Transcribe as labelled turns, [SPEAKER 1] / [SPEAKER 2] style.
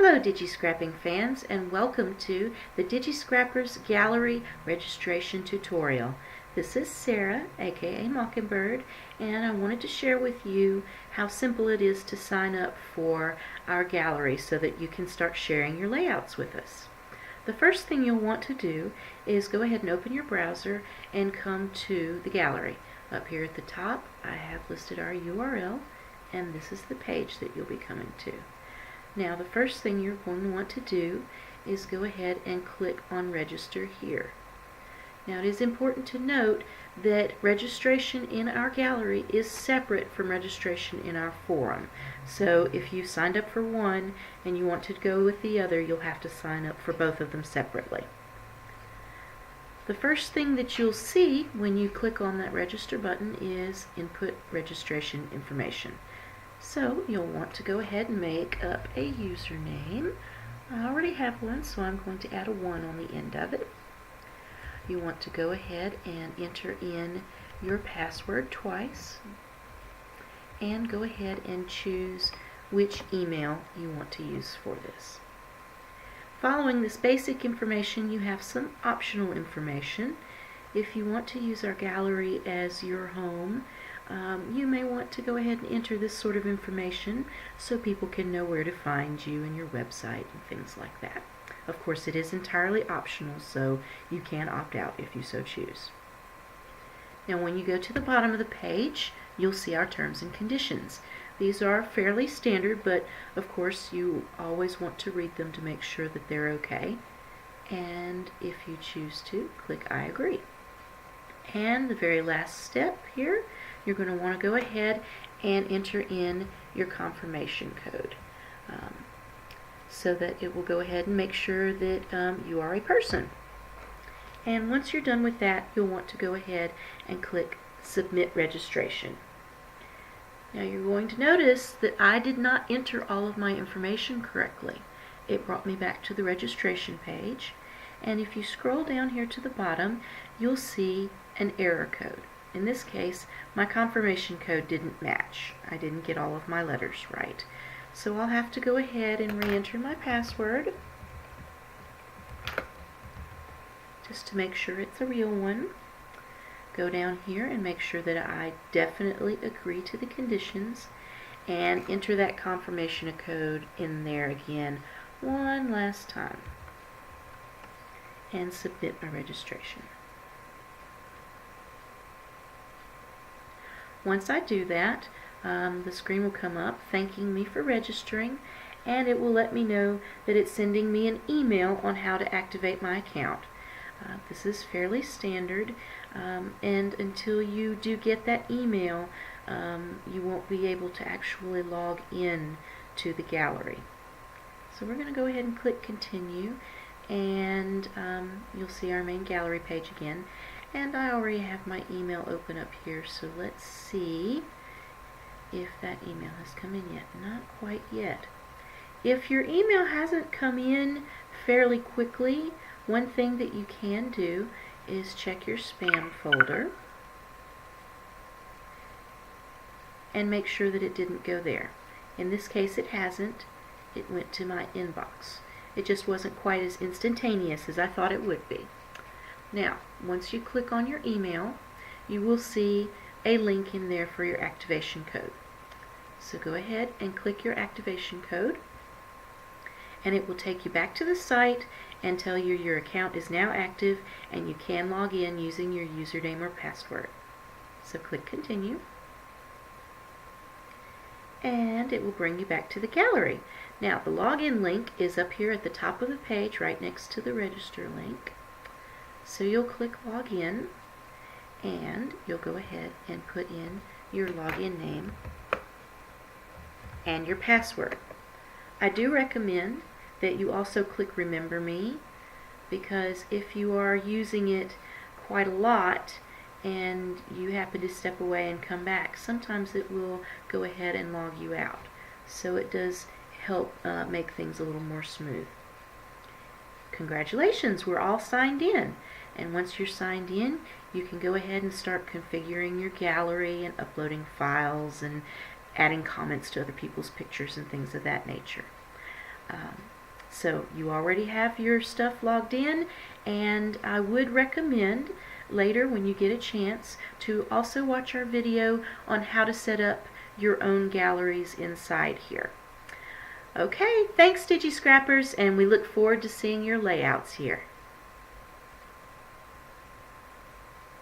[SPEAKER 1] Hello Digi Scrapping fans, and welcome to the Digi Scrappers Gallery registration tutorial. This is Sarah, aka Mockingbird, and I wanted to share with you how simple it is to sign up for our gallery so that you can start sharing your layouts with us. The first thing you'll want to do is go ahead and open your browser and come to the gallery. Up here at the top I have listed our URL, and this is the page that you'll be coming to. Now the first thing you're going to want to do is go ahead and click on register here. Now it is important to note that registration in our gallery is separate from registration in our forum. So if you signed up for one and you want to go with the other, you'll have to sign up for both of them separately. The first thing that you'll see when you click on that register button is input registration information. So you'll want to go ahead and make up a username. I already have one, so I'm going to add a 1 on the end of it. You want to go ahead and enter in your password twice, and go ahead and choose which email you want to use for this. Following this basic information, you have some optional information. If you want to use our gallery as your home, you may want to go ahead and enter this sort of information so people can know where to find you and your website and things like that. Of course, it is entirely optional, so you can opt out if you so choose. Now when you go to the bottom of the page, you'll see our terms and conditions. These are fairly standard, but of course you always want to read them to make sure that they're okay. And if you choose to, click I agree. And the very last step here, you're going to want to go ahead and enter in your confirmation code so that it will go ahead and make sure that you are a person. And once you're done with that, you'll want to go ahead and click Submit Registration. Now you're going to notice that I did not enter all of my information correctly. It brought me back to the registration page, and if you scroll down here to the bottom, you'll see an error code. In this case, my confirmation code didn't match. I didn't get all of my letters right. So I'll have to go ahead and re-enter my password just to make sure it's a real one. Go down here and make sure that I definitely agree to the conditions and enter that confirmation code in there again one last time and submit my registration. Once I do that, the screen will come up thanking me for registering, and it will let me know that it's sending me an email on how to activate my account. This is fairly standard, and until you do get that email, you won't be able to actually log in to the gallery. So we're going to go ahead and click continue, and you'll see our main gallery page again. And I already have my email open up here, so let's see if that email has come in yet. Not quite yet. If your email hasn't come in fairly quickly, one thing that you can do is check your spam folder and make sure that it didn't go there. In this case it hasn't. It went to my inbox. It just wasn't quite as instantaneous as I thought it would be. Now, once you click on your email, you will see a link in there for your activation code. So go ahead and click your activation code, and it will take you back to the site and tell you your account is now active and you can log in using your username or password. So click continue, and it will bring you back to the gallery. Now the login link is up here at the top of the page right next to the register link. So you'll click login, and you'll go ahead and put in your login name and your password. I do recommend that you also click remember me, because if you are using it quite a lot and you happen to step away and come back, sometimes it will go ahead and log you out. So it does help make things a little more smooth. Congratulations, we're all signed in. And once you're signed in, you can go ahead and start configuring your gallery and uploading files and adding comments to other people's pictures and things of that nature. So you already have your stuff logged in, and I would recommend later when you get a chance to also watch our video on how to set up your own galleries inside here. Okay, thanks Digi Scrappers, and we look forward to seeing your layouts here.